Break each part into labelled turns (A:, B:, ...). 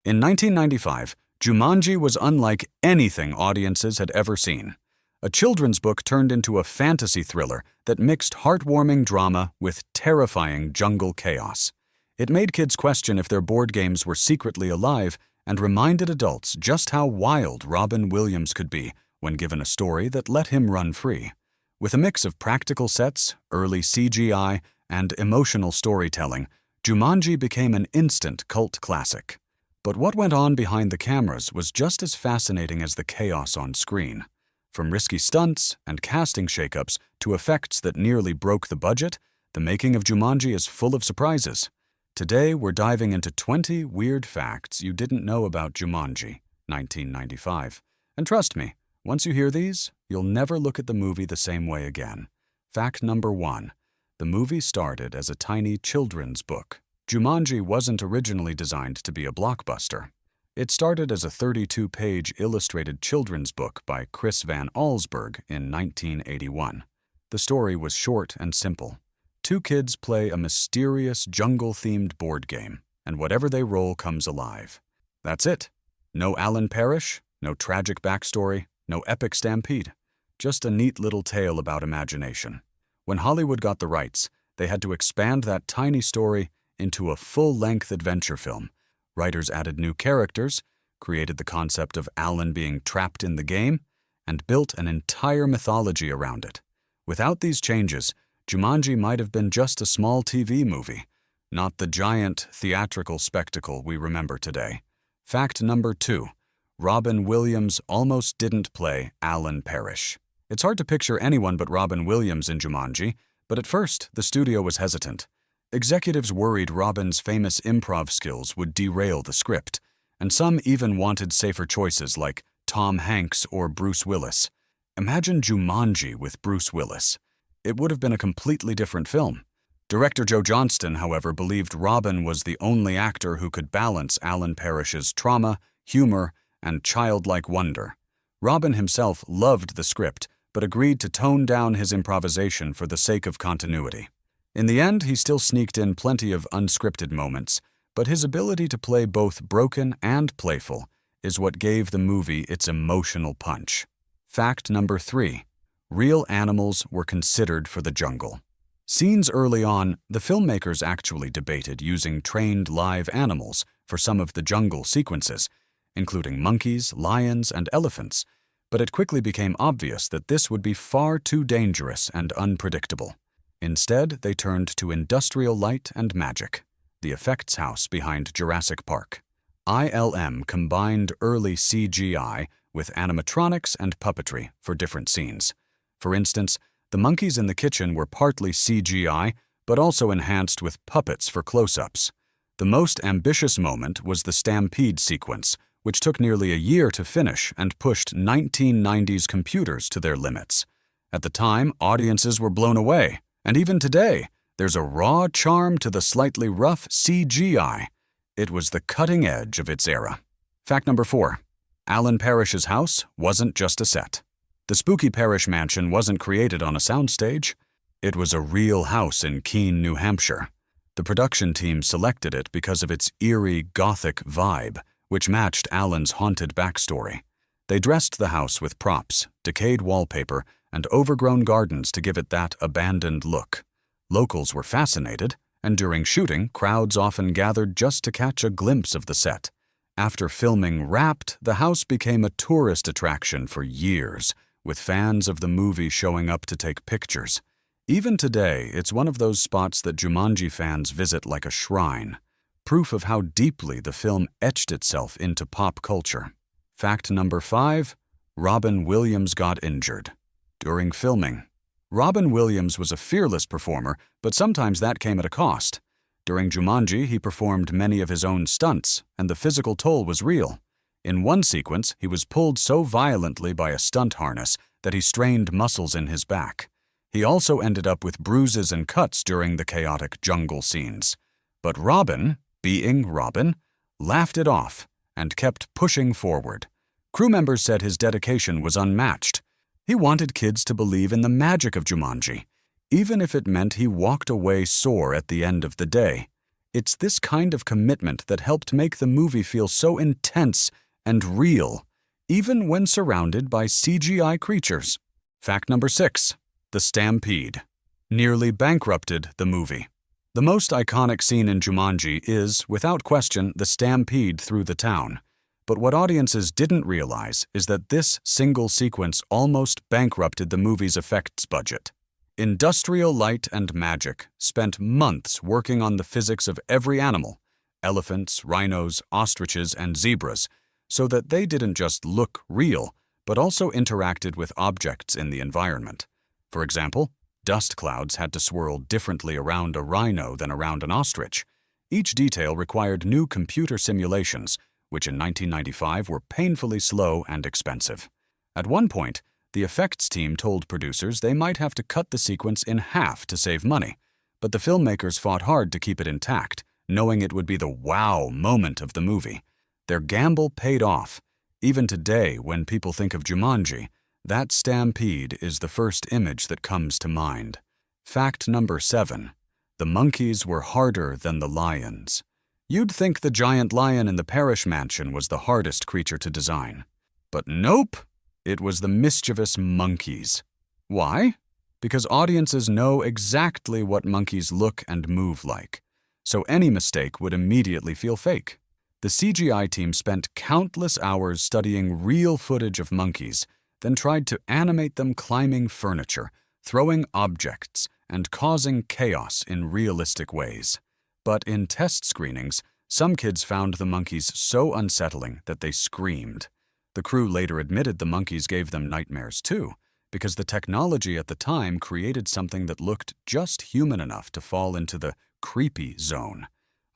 A: In 1995, Jumanji was unlike anything audiences had ever seen. A children's book turned into a fantasy thriller that mixed heartwarming drama with terrifying jungle chaos. It made kids question if their board games were secretly alive and reminded adults just how wild Robin Williams could be when given a story that let him run free. With a mix of practical sets, early CGI, and emotional storytelling, Jumanji became an instant cult classic. But what went on behind the cameras was just as fascinating as the chaos on screen. From risky stunts and casting shakeups to effects that nearly broke the budget, the making of Jumanji is full of surprises. Today, we're diving into 20 weird facts you didn't know about Jumanji, 1995. And trust me, once you hear these, you'll never look at the movie the same way again. Fact number 1. The movie started as a tiny children's book. Jumanji wasn't originally designed to be a blockbuster. It started as a 32-page illustrated children's book by Chris Van Allsburg in 1981. The story was short and simple. 2 kids play a mysterious jungle-themed board game, and whatever they roll comes alive. That's it. No Alan Parrish, no tragic backstory, no epic stampede. Just a neat little tale about imagination. When Hollywood got the rights, they had to expand that tiny story into a full-length adventure film. Writers added new characters, created the concept of Alan being trapped in the game, and built an entire mythology around it. Without these changes, Jumanji might have been just a small TV movie, not the giant theatrical spectacle we remember today. Fact number 2. Robin Williams almost didn't play Alan Parrish. It's hard to picture anyone but Robin Williams in Jumanji, but at first, the studio was hesitant. Executives worried Robin's famous improv skills would derail the script, and some even wanted safer choices like Tom Hanks or Bruce Willis. Imagine Jumanji with Bruce Willis. It would have been a completely different film. Director Joe Johnston, however, believed Robin was the only actor who could balance Alan Parrish's trauma, humor, and childlike wonder. Robin himself loved the script, but agreed to tone down his improvisation for the sake of continuity. In the end, he still sneaked in plenty of unscripted moments, but his ability to play both broken and playful is what gave the movie its emotional punch. Fact number 3. Real animals were considered for the jungle. Scenes early on, the filmmakers actually debated using trained live animals for some of the jungle sequences, including monkeys, lions, and elephants, but it quickly became obvious that this would be far too dangerous and unpredictable. Instead, they turned to industrial light and magic, the effects house behind Jurassic Park. ILM combined early CGI with animatronics and puppetry for different scenes. For instance, the monkeys in the kitchen were partly CGI, but also enhanced with puppets for close-ups. The most ambitious moment was the stampede sequence, which took nearly a year to finish and pushed 1990s computers to their limits. At the time, audiences were blown away, and even today, there's a raw charm to the slightly rough CGI. It was the cutting edge of its era. Fact number 4. Alan Parrish's house wasn't just a set. The spooky Parish mansion wasn't created on a soundstage. It was a real house in Keene, New Hampshire. The production team selected it because of its eerie, gothic vibe, which matched Alan's haunted backstory. They dressed the house with props, decayed wallpaper, and overgrown gardens to give it that abandoned look. Locals were fascinated, and during shooting, crowds often gathered just to catch a glimpse of the set. After filming wrapped, the house became a tourist attraction for years, with fans of the movie showing up to take pictures. Even today, it's one of those spots that Jumanji fans visit like a shrine, proof of how deeply the film etched itself into pop culture. Fact number 5. Robin Williams got injured. During filming, Robin Williams was a fearless performer, but sometimes that came at a cost. During Jumanji, he performed many of his own stunts, and the physical toll was real. In one sequence, he was pulled so violently by a stunt harness that he strained muscles in his back. He also ended up with bruises and cuts during the chaotic jungle scenes. But Robin, being Robin, laughed it off and kept pushing forward. Crew members said his dedication was unmatched. He wanted kids to believe in the magic of Jumanji, even if it meant he walked away sore at the end of the day. It's this kind of commitment that helped make the movie feel so intense and real, even when surrounded by CGI creatures. Fact number 6. The stampede nearly bankrupted the movie. The most iconic scene in Jumanji is, without question, the stampede through the town. But what audiences didn't realize is that this single sequence almost bankrupted the movie's effects budget. Industrial Light and Magic spent months working on the physics of every animal, elephants, rhinos, ostriches, and zebras, so that they didn't just look real, but also interacted with objects in the environment. For example, dust clouds had to swirl differently around a rhino than around an ostrich. Each detail required new computer simulations, which in 1995 were painfully slow and expensive. At one point, the effects team told producers they might have to cut the sequence in half to save money, but the filmmakers fought hard to keep it intact, knowing it would be the wow moment of the movie. Their gamble paid off. Even today, when people think of Jumanji, that stampede is the first image that comes to mind. Fact number 7. The monkeys were harder than the lions. You'd think the giant lion in the parish mansion was the hardest creature to design. But nope, it was the mischievous monkeys. Why? Because audiences know exactly what monkeys look and move like, so any mistake would immediately feel fake. The CGI team spent countless hours studying real footage of monkeys, then tried to animate them climbing furniture, throwing objects, and causing chaos in realistic ways. But in test screenings, some kids found the monkeys so unsettling that they screamed. The crew later admitted the monkeys gave them nightmares too, because the technology at the time created something that looked just human enough to fall into the creepy zone.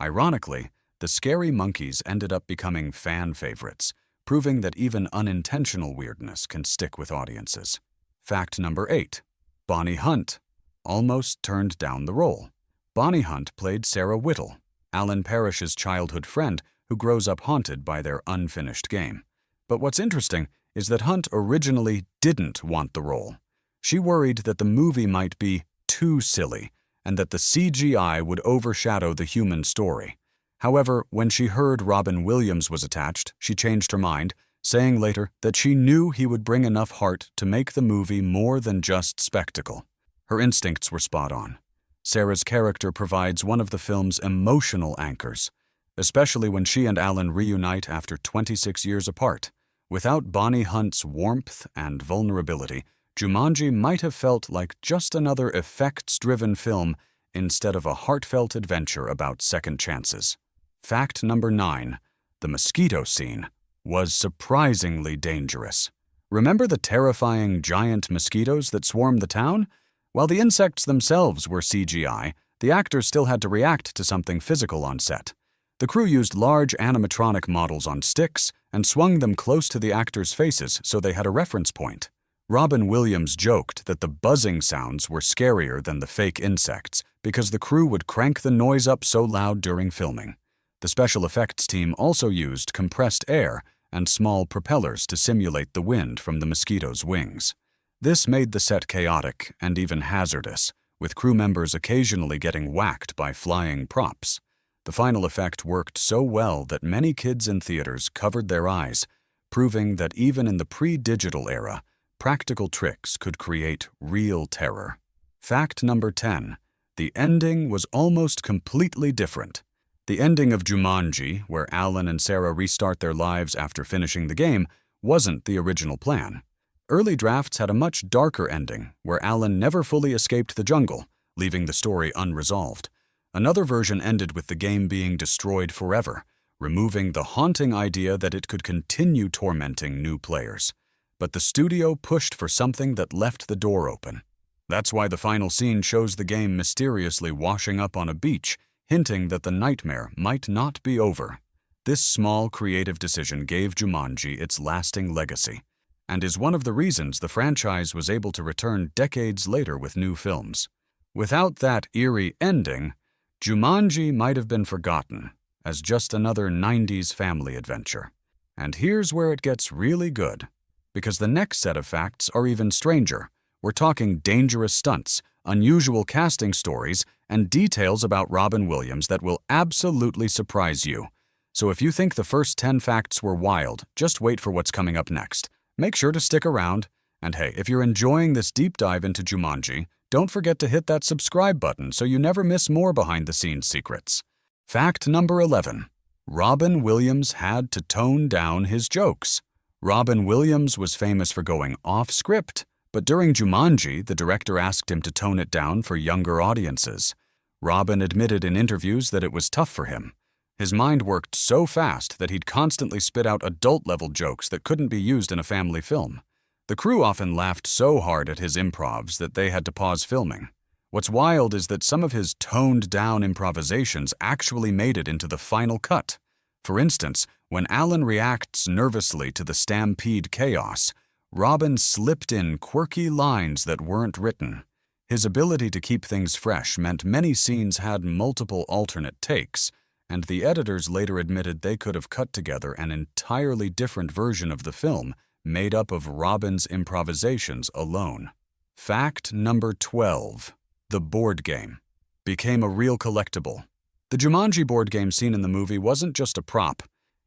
A: Ironically, the scary monkeys ended up becoming fan favorites, proving that even unintentional weirdness can stick with audiences. Fact number 8. Bonnie Hunt almost turned down the role. Bonnie Hunt played Sarah Whittle, Alan Parrish's childhood friend who grows up haunted by their unfinished game. But what's interesting is that Hunt originally didn't want the role. She worried that the movie might be too silly and that the CGI would overshadow the human story. However, when she heard Robin Williams was attached, she changed her mind, saying later that she knew he would bring enough heart to make the movie more than just spectacle. Her instincts were spot on. Sarah's character provides one of the film's emotional anchors, especially when she and Alan reunite after 26 years apart. Without Bonnie Hunt's warmth and vulnerability, Jumanji might have felt like just another effects-driven film instead of a heartfelt adventure about second chances. Fact number 9. The mosquito scene was surprisingly dangerous. Remember the terrifying giant mosquitoes that swarmed the town? While the insects themselves were CGI, the actors still had to react to something physical on set. The crew used large animatronic models on sticks and swung them close to the actors' faces so they had a reference point. Robin Williams joked that the buzzing sounds were scarier than the fake insects because the crew would crank the noise up so loud during filming. The special effects team also used compressed air and small propellers to simulate the wind from the mosquitoes' wings. This made the set chaotic and even hazardous, with crew members occasionally getting whacked by flying props. The final effect worked so well that many kids in theaters covered their eyes, proving that even in the pre-digital era, practical tricks could create real terror. Fact number 10. The ending was almost completely different. The ending of Jumanji, where Alan and Sarah restart their lives after finishing the game, wasn't the original plan. Early drafts had a much darker ending, where Alan never fully escaped the jungle, leaving the story unresolved. Another version ended with the game being destroyed forever, removing the haunting idea that it could continue tormenting new players. But the studio pushed for something that left the door open. That's why the final scene shows the game mysteriously washing up on a beach, hinting that the nightmare might not be over. This small creative decision gave Jumanji its lasting legacy, and is one of the reasons the franchise was able to return decades later with new films. Without that eerie ending, Jumanji might have been forgotten as just another 90s family adventure. And here's where it gets really good, because the next set of facts are even stranger. We're talking dangerous stunts, unusual casting stories, and details about Robin Williams that will absolutely surprise you. So if you think the first 10 facts were wild, just wait for what's coming up next. Make sure to stick around. And hey, if you're enjoying this deep dive into Jumanji, don't forget to hit that subscribe button so you never miss more behind-the-scenes secrets. Fact number 11. Robin Williams had to tone down his jokes. Robin Williams was famous for going off-script, but during Jumanji, the director asked him to tone it down for younger audiences. Robin admitted in interviews that it was tough for him. His mind worked so fast that he'd constantly spit out adult-level jokes that couldn't be used in a family film. The crew often laughed so hard at his improvs that they had to pause filming. What's wild is that some of his toned-down improvisations actually made it into the final cut. For instance, when Alan reacts nervously to the stampede chaos, Robin slipped in quirky lines that weren't written. His ability to keep things fresh meant many scenes had multiple alternate takes, and the editors later admitted they could have cut together an entirely different version of the film made up of Robin's improvisations alone. Fact number 12. The board game became a real collectible. The Jumanji board game seen in the movie wasn't just a prop.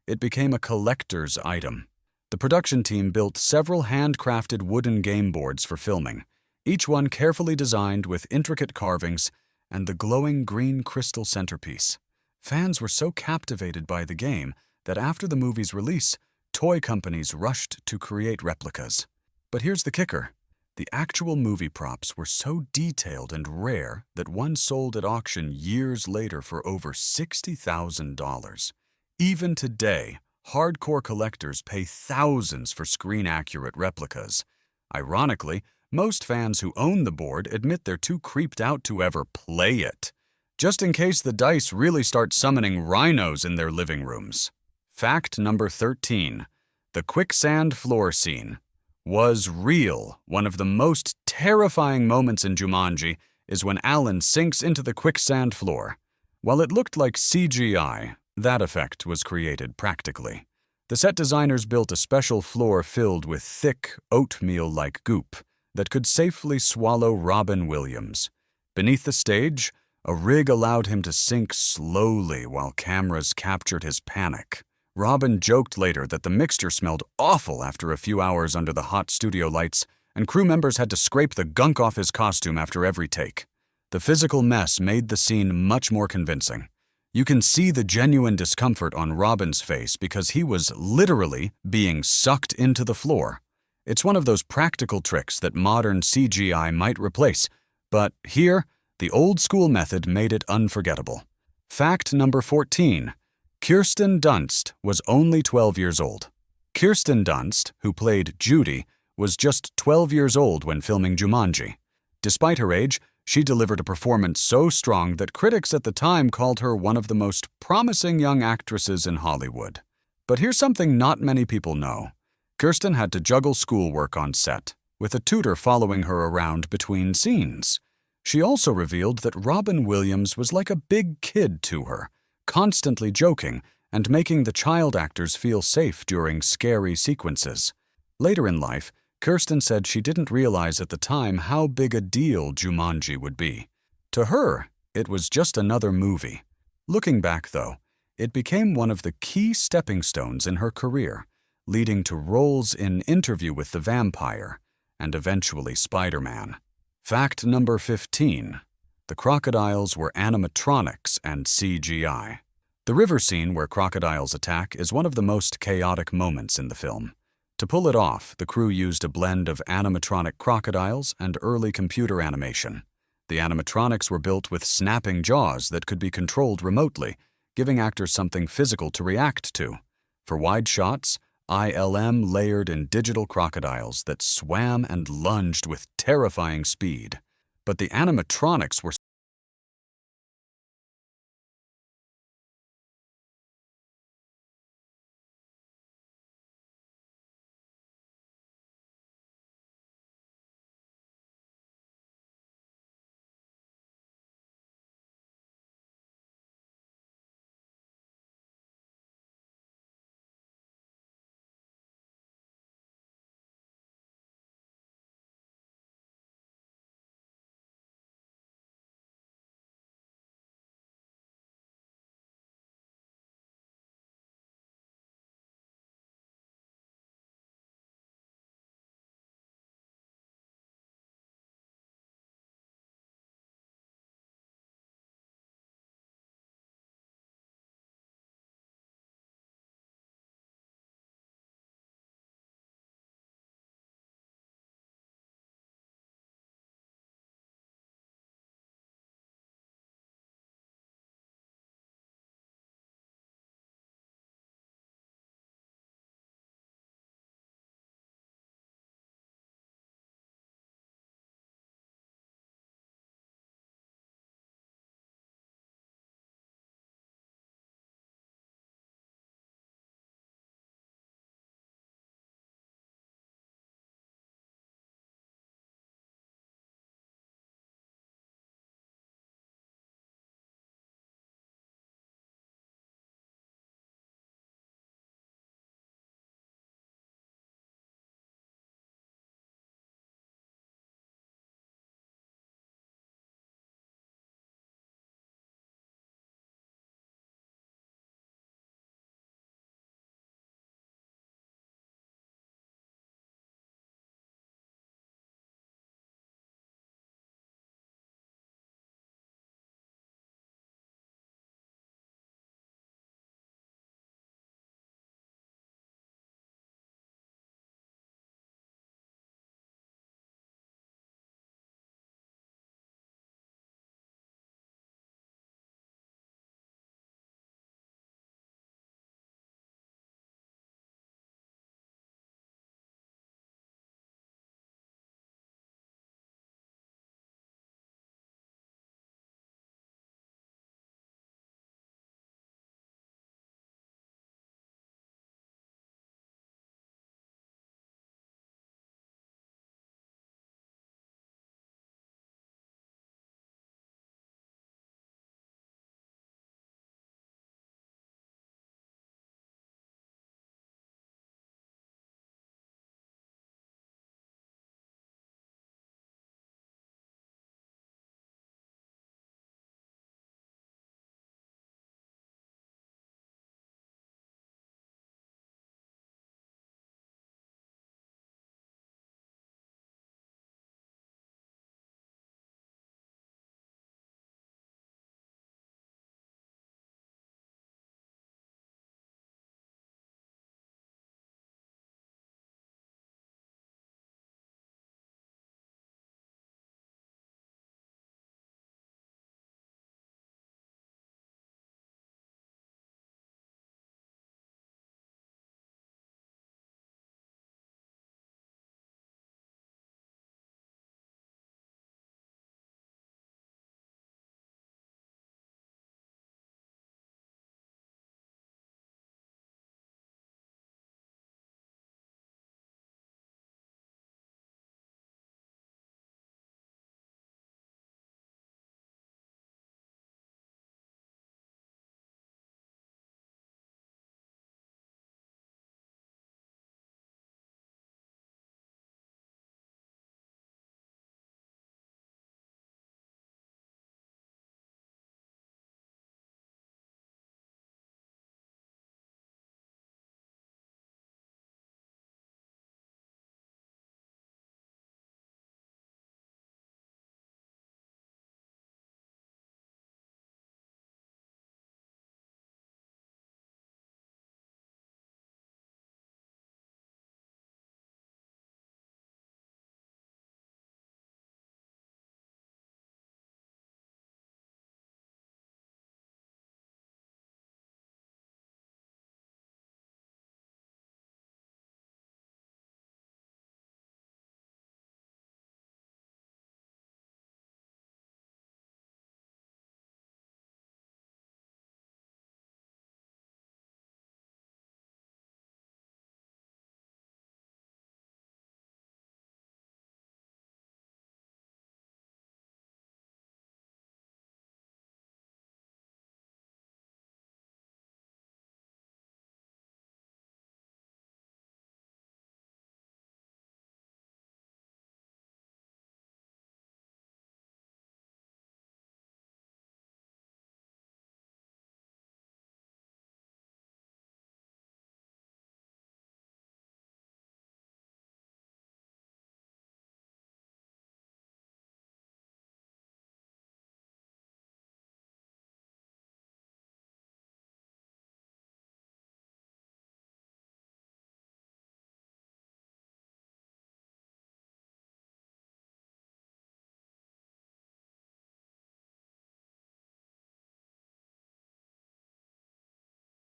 A: It became a collector's item. The production team built several handcrafted wooden game boards for filming, each one carefully designed with intricate carvings and the glowing green crystal centerpiece. Fans were so captivated by the game that after the movie's release, toy companies rushed to create replicas. But here's the kicker. The actual movie props were so detailed and rare that one sold at auction years later for over $60,000. Even today, hardcore collectors pay thousands for screen-accurate replicas. Ironically, most fans who own the board admit they're too creeped out to ever play it, just in case the dice really start summoning rhinos in their living rooms. Fact number 13. The quicksand floor scene was real. One of the most terrifying moments in Jumanji is when Alan sinks into the quicksand floor. While it looked like CGI, that effect was created practically. The set designers built a special floor filled with thick, oatmeal-like goop that could safely swallow Robin Williams. Beneath the stage, a rig allowed him to sink slowly while cameras captured his panic. Robin joked later that the mixture smelled awful after a few hours under the hot studio lights, and crew members had to scrape the gunk off his costume after every take. The physical mess made the scene much more convincing. You can see the genuine discomfort on Robin's face because he was literally being sucked into the floor. It's one of those practical tricks that modern CGI might replace, but here, the old-school method made it unforgettable. Fact number 14. Kirsten Dunst was only 12 years old. Kirsten Dunst, who played Judy, was just 12 years old when filming Jumanji. Despite her age, she delivered a performance so strong that critics at the time called her one of the most promising young actresses in Hollywood. But here's something not many people know. Kirsten had to juggle schoolwork on set, with a tutor following her around between scenes. She also revealed that Robin Williams was like a big kid to her, constantly joking and making the child actors feel safe during scary sequences. Later in life, Kirsten said she didn't realize at the time how big a deal Jumanji would be. To her, it was just another movie. Looking back, though, it became one of the key stepping stones in her career, leading to roles in Interview with the Vampire and eventually Spider-Man. Fact number 15. The crocodiles were animatronics and CGI. The river scene where crocodiles attack is one of the most chaotic moments in the film. To pull it off, the crew used a blend of animatronic crocodiles and early computer animation. The animatronics were built with snapping jaws that could be controlled remotely, giving actors something physical to react to. For wide shots, ILM layered in digital crocodiles that swam and lunged with terrifying speed. But the animatronics were